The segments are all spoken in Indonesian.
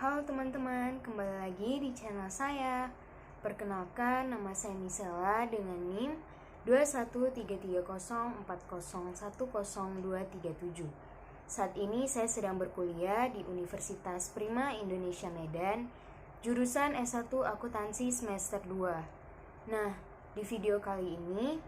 Halo teman-teman, kembali lagi di channel saya. Perkenalkan, nama saya Misela dengan NIM 21330401027. Saat ini saya sedang berkuliah di Universitas Prima Indonesia Medan, jurusan S1 Akuntansi semester 2. Nah, di video kali ini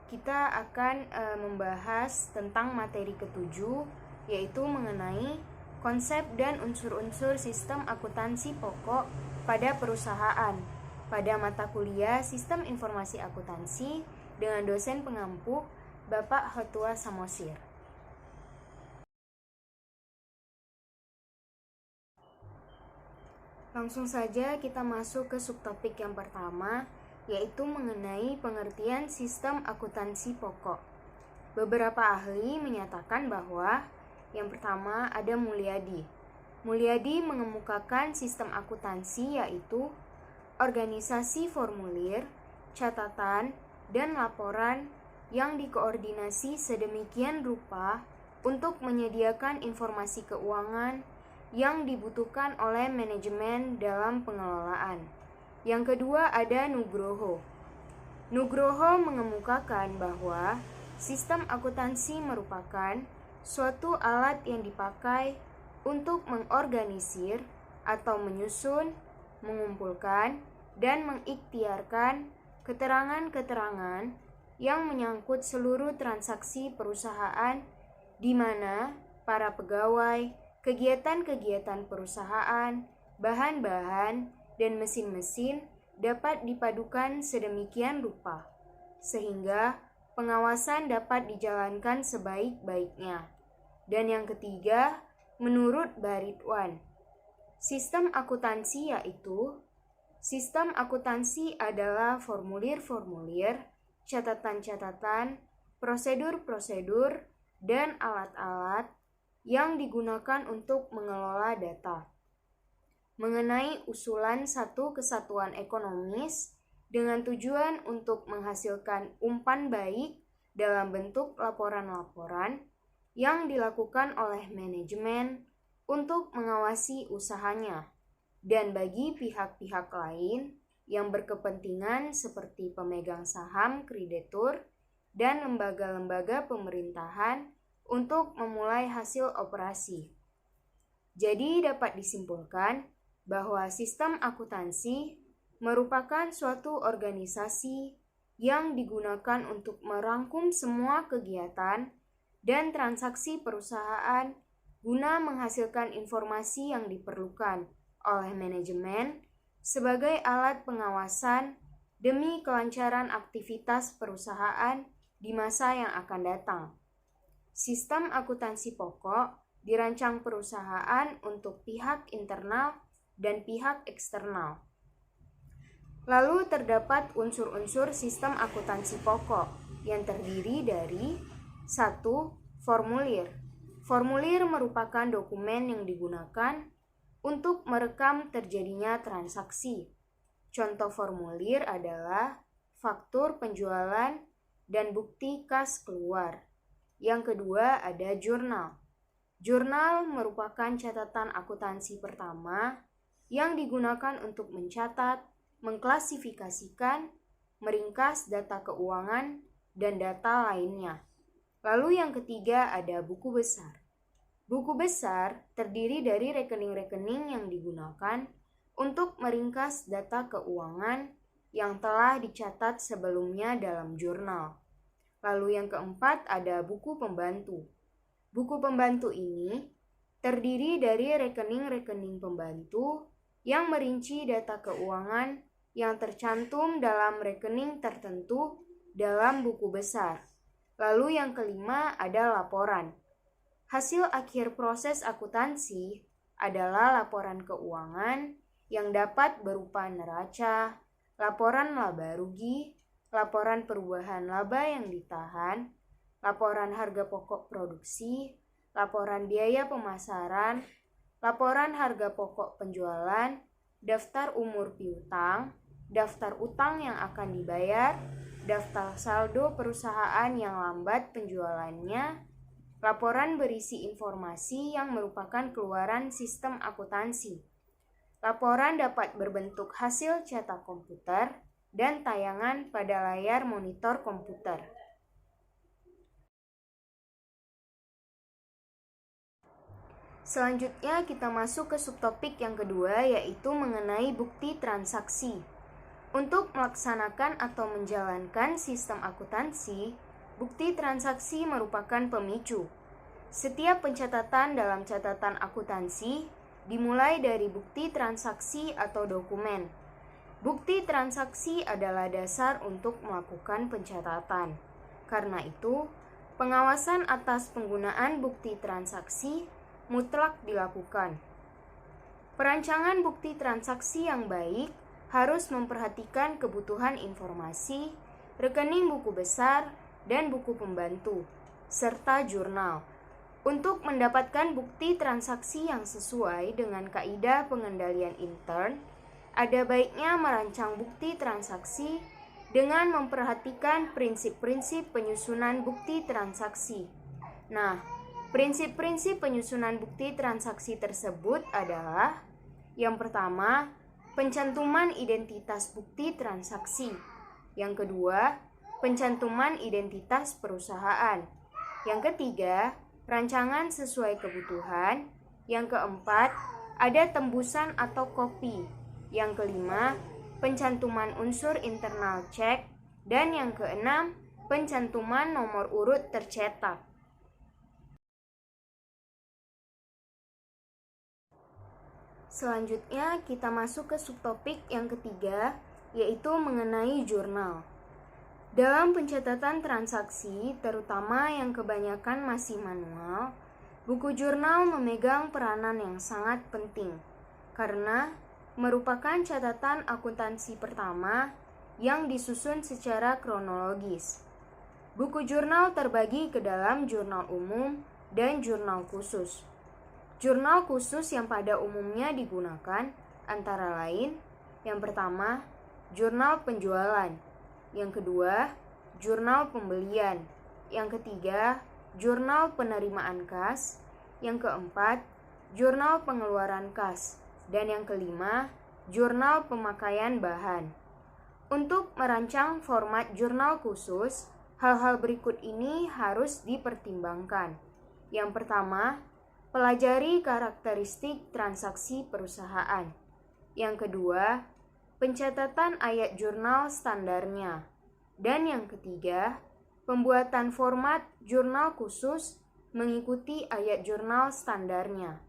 kita akan membahas tentang materi ketujuh, yaitu mengenai konsep dan unsur-unsur sistem akuntansi pokok pada perusahaan pada mata kuliah Sistem Informasi Akuntansi dengan dosen pengampu Bapak Hotua Samosir. Langsung saja kita masuk ke subtopik yang pertama, yaitu mengenai pengertian sistem akuntansi pokok. Beberapa ahli menyatakan bahwa yang pertama ada Mulyadi. Mulyadi mengemukakan sistem akuntansi yaitu organisasi formulir, catatan, dan laporan yang dikoordinasi sedemikian rupa untuk menyediakan informasi keuangan yang dibutuhkan oleh manajemen dalam pengelolaan. Yang kedua ada Nugroho. Nugroho mengemukakan bahwa sistem akuntansi merupakan suatu alat yang dipakai untuk mengorganisir atau menyusun, mengumpulkan, dan mengikhtiarkan keterangan-keterangan yang menyangkut seluruh transaksi perusahaan di mana para pegawai, kegiatan-kegiatan perusahaan, bahan-bahan, dan mesin-mesin dapat dipadukan sedemikian rupa, sehingga pengawasan dapat dijalankan sebaik-baiknya. Dan yang ketiga, menurut Baritwan, sistem akuntansi yaitu sistem akuntansi adalah formulir-formulir, catatan-catatan, prosedur-prosedur, dan alat-alat yang digunakan untuk mengelola data mengenai usulan satu kesatuan ekonomis dengan tujuan untuk menghasilkan umpan baik dalam bentuk laporan-laporan yang dilakukan oleh manajemen untuk mengawasi usahanya, dan bagi pihak-pihak lain yang berkepentingan seperti pemegang saham kreditur dan lembaga-lembaga pemerintahan untuk memulai hasil operasi. Jadi dapat disimpulkan bahwa sistem akuntansi merupakan suatu organisasi yang digunakan untuk merangkum semua kegiatan dan transaksi perusahaan guna menghasilkan informasi yang diperlukan oleh manajemen sebagai alat pengawasan demi kelancaran aktivitas perusahaan di masa yang akan datang. Sistem akuntansi pokok dirancang perusahaan untuk pihak internal dan pihak eksternal. Lalu terdapat unsur-unsur sistem akuntansi pokok yang terdiri dari 1. Formulir. Formulir merupakan dokumen yang digunakan untuk merekam terjadinya transaksi. Contoh formulir adalah faktur penjualan dan bukti kas keluar. Yang kedua ada jurnal. Jurnal merupakan catatan akuntansi pertama yang digunakan untuk mencatat, mengklasifikasikan, meringkas data keuangan, dan data lainnya. Lalu yang ketiga ada buku besar. Buku besar terdiri dari rekening-rekening yang digunakan untuk meringkas data keuangan yang telah dicatat sebelumnya dalam jurnal. Lalu yang keempat ada buku pembantu. Buku pembantu ini terdiri dari rekening-rekening pembantu yang merinci data keuangan yang tercantum dalam rekening tertentu dalam buku besar. Lalu yang kelima ada laporan. Hasil akhir proses akuntansi adalah laporan keuangan yang dapat berupa neraca, laporan laba rugi, laporan perubahan laba yang ditahan, laporan harga pokok produksi, laporan biaya pemasaran, laporan harga pokok penjualan, daftar umur piutang, daftar utang yang akan dibayar, daftar saldo perusahaan yang lambat penjualannya, laporan berisi informasi yang merupakan keluaran sistem akuntansi, Laporan dapat berbentuk hasil cetak komputer dan tayangan pada layar monitor komputer. Selanjutnya kita masuk ke subtopik yang kedua, yaitu mengenai bukti transaksi. Untuk melaksanakan atau menjalankan sistem akuntansi, bukti transaksi merupakan pemicu. Setiap pencatatan dalam catatan akuntansi dimulai dari bukti transaksi atau dokumen. Bukti transaksi adalah dasar untuk melakukan pencatatan. Karena itu, pengawasan atas penggunaan bukti transaksi mutlak dilakukan. Perancangan bukti transaksi yang baik harus memperhatikan kebutuhan informasi, rekening buku besar, dan buku pembantu, serta jurnal. Untuk mendapatkan bukti transaksi yang sesuai dengan kaidah pengendalian intern, ada baiknya merancang bukti transaksi dengan memperhatikan prinsip-prinsip penyusunan bukti transaksi. Nah, prinsip-prinsip penyusunan bukti transaksi tersebut adalah: yang pertama, pencantuman identitas bukti transaksi. Yang kedua, pencantuman identitas perusahaan. Yang ketiga, rancangan sesuai kebutuhan. Yang keempat, ada tembusan atau kopi. Yang kelima, pencantuman unsur internal cek. Dan yang keenam, pencantuman nomor urut tercetak. Selanjutnya kita masuk ke subtopik yang ketiga, yaitu mengenai jurnal. Dalam pencatatan transaksi, terutama yang kebanyakan masih manual, buku jurnal memegang peranan yang sangat penting karena merupakan catatan akuntansi pertama yang disusun secara kronologis. Buku jurnal terbagi ke dalam jurnal umum dan jurnal khusus. Jurnal khusus yang pada umumnya digunakan antara lain: yang pertama, jurnal penjualan; yang kedua, jurnal pembelian; yang ketiga, jurnal penerimaan kas; yang keempat, jurnal pengeluaran kas; dan yang kelima, jurnal pemakaian bahan. Untuk merancang format jurnal khusus, hal-hal berikut ini harus dipertimbangkan. Yang pertama, pelajari karakteristik transaksi perusahaan. Yang kedua, pencatatan ayat jurnal standarnya. Dan yang ketiga, pembuatan format jurnal khusus mengikuti ayat jurnal standarnya.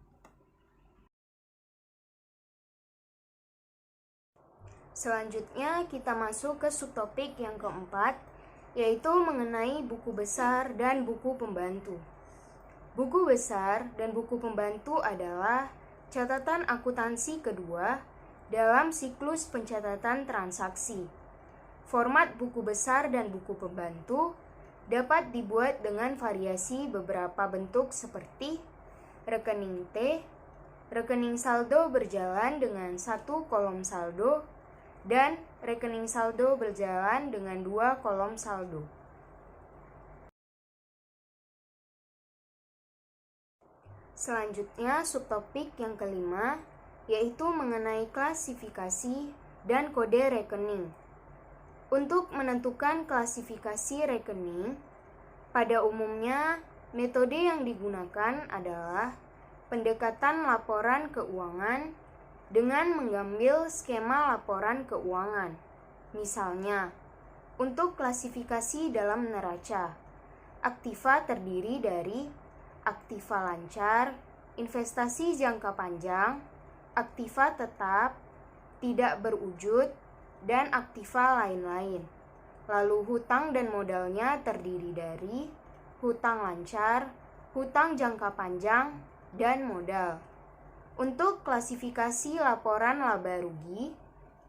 Selanjutnya kita masuk ke subtopik yang keempat, yaitu mengenai buku besar dan buku pembantu. Buku besar dan buku pembantu adalah catatan akuntansi kedua dalam siklus pencatatan transaksi. Format buku besar dan buku pembantu dapat dibuat dengan variasi beberapa bentuk seperti rekening T, rekening saldo berjalan dengan 1 kolom saldo, dan rekening saldo berjalan dengan 2 kolom saldo. Selanjutnya, subtopik yang kelima, yaitu mengenai klasifikasi dan kode rekening. Untuk menentukan klasifikasi rekening, pada umumnya metode yang digunakan adalah pendekatan laporan keuangan dengan mengambil skema laporan keuangan. Misalnya, untuk klasifikasi dalam neraca, aktiva terdiri dari aktiva lancar, investasi jangka panjang, aktiva tetap, tidak berwujud, dan aktiva lain-lain. Lalu hutang dan modalnya terdiri dari hutang lancar, hutang jangka panjang, dan modal. Untuk klasifikasi laporan laba rugi,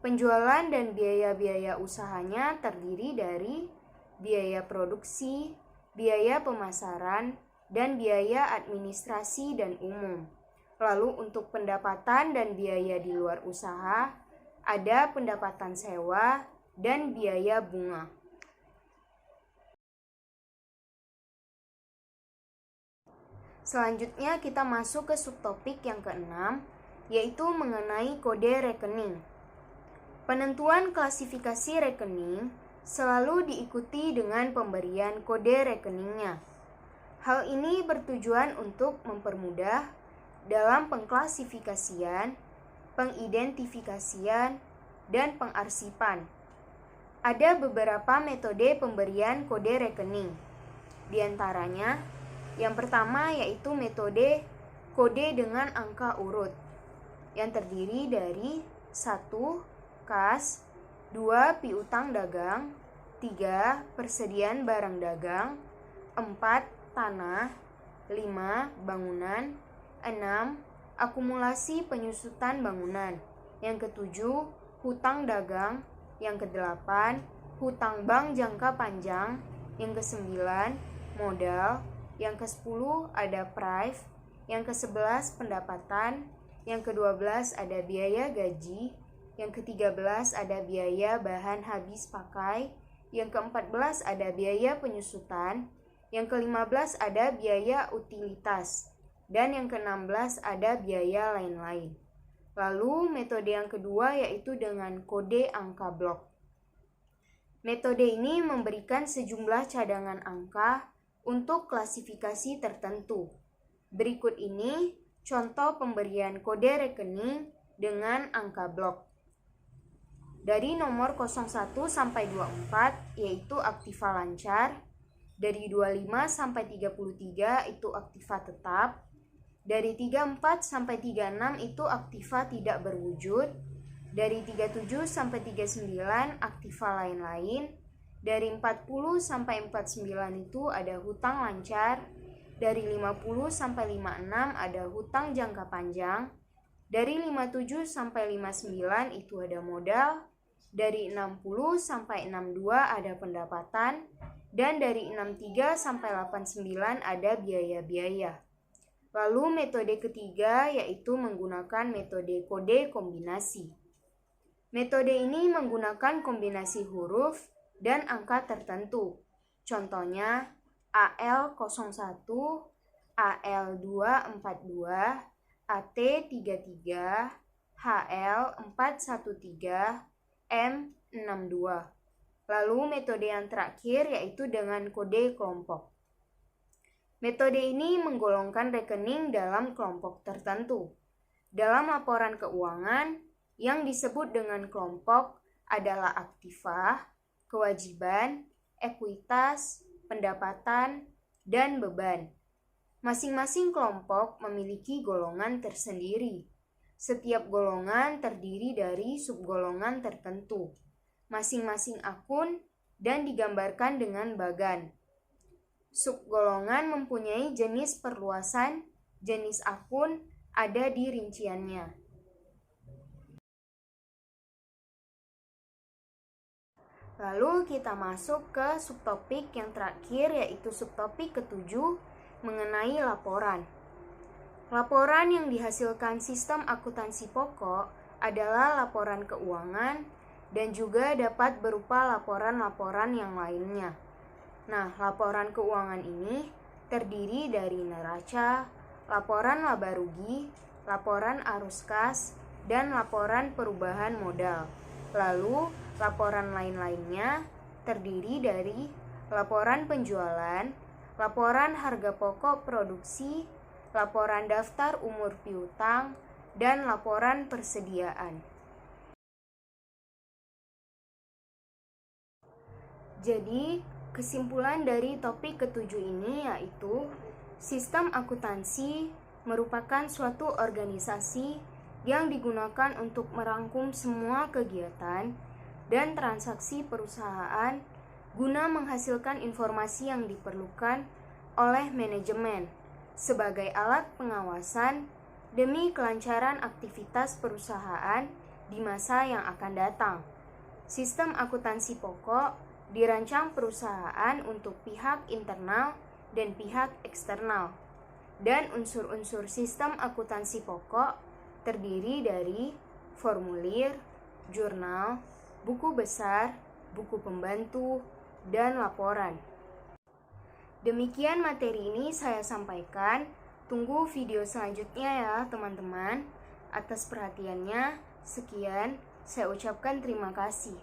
penjualan dan biaya-biaya usahanya terdiri dari biaya produksi, biaya pemasaran, dan biaya administrasi dan umum. Lalu untuk pendapatan dan biaya di luar usaha, ada pendapatan sewa dan biaya bunga. Selanjutnya kita masuk ke subtopik yang keenam, yaitu mengenai kode rekening. Penentuan klasifikasi rekening selalu diikuti dengan pemberian kode rekeningnya. Hal ini bertujuan untuk mempermudah dalam pengklasifikasian, pengidentifikasian, dan pengarsipan. Ada beberapa metode pemberian kode rekening. Di antaranya, yang pertama yaitu metode kode dengan angka urut, yang terdiri dari 1. Kas, 2. Piutang dagang, 3. Persediaan barang dagang, 4. Tanah, 5. Bangunan, 6. Akumulasi penyusutan bangunan, yang ketujuh hutang dagang, yang kedelapan hutang bank jangka panjang, yang kesembilan modal, yang kesepuluh ada prive, yang kesebelas pendapatan, yang kedua-belas ada biaya gaji, yang ke-13 ada biaya bahan habis pakai, yang ke-14 ada biaya penyusutan, yang ke-15 ada biaya utilitas, dan yang ke-16 ada biaya lain-lain. Lalu metode yang kedua yaitu dengan kode angka blok. Metode ini memberikan sejumlah cadangan angka untuk klasifikasi tertentu. Berikut ini contoh pemberian kode rekening dengan angka blok. Dari nomor 01 sampai 24 yaitu aktiva lancar, dari 25 sampai 33 itu aktiva tetap, dari 34 sampai 36 itu aktiva tidak berwujud, dari 37 sampai 39 aktiva lain-lain, dari 40 sampai 49 itu ada hutang lancar, dari 50 sampai 56 ada hutang jangka panjang, dari 57 sampai 59 itu ada modal, dari 60 sampai 62 ada pendapatan, dan dari 63 sampai 89 ada biaya-biaya. Lalu metode ketiga yaitu menggunakan metode kode kombinasi. Metode ini menggunakan kombinasi huruf dan angka tertentu. Contohnya AL01, AL242, AT33, HL413, M62. Lalu metode yang terakhir yaitu dengan kode kelompok. Metode ini menggolongkan rekening dalam kelompok tertentu. Dalam laporan keuangan, yang disebut dengan kelompok adalah aktiva, kewajiban, ekuitas, pendapatan, dan beban. Masing-masing kelompok memiliki golongan tersendiri. Setiap golongan terdiri dari subgolongan tertentu, masing-masing akun, dan digambarkan dengan bagan. Subgolongan mempunyai jenis perluasan, jenis akun ada di rinciannya. Lalu kita masuk ke subtopik yang terakhir yaitu subtopik ke-7 mengenai laporan. Laporan yang dihasilkan sistem akuntansi pokok adalah laporan keuangan dan juga dapat berupa laporan-laporan yang lainnya. Nah, laporan keuangan ini terdiri dari neraca, laporan laba rugi, laporan arus kas, dan laporan perubahan modal. Lalu, laporan lain-lainnya terdiri dari laporan penjualan, laporan harga pokok produksi, laporan daftar umur piutang, dan laporan persediaan. Jadi, kesimpulan dari topik ke-7 ini yaitu sistem akuntansi merupakan suatu organisasi yang digunakan untuk merangkum semua kegiatan dan transaksi perusahaan guna menghasilkan informasi yang diperlukan oleh manajemen sebagai alat pengawasan demi kelancaran aktivitas perusahaan di masa yang akan datang. Sistem akuntansi pokok dirancang perusahaan untuk pihak internal dan pihak eksternal. Dan unsur-unsur sistem akuntansi pokok terdiri dari formulir, jurnal, buku besar, buku pembantu, dan laporan. Demikian materi ini saya sampaikan. Tunggu video selanjutnya ya teman-teman. Atas perhatiannya, sekian, saya ucapkan terima kasih.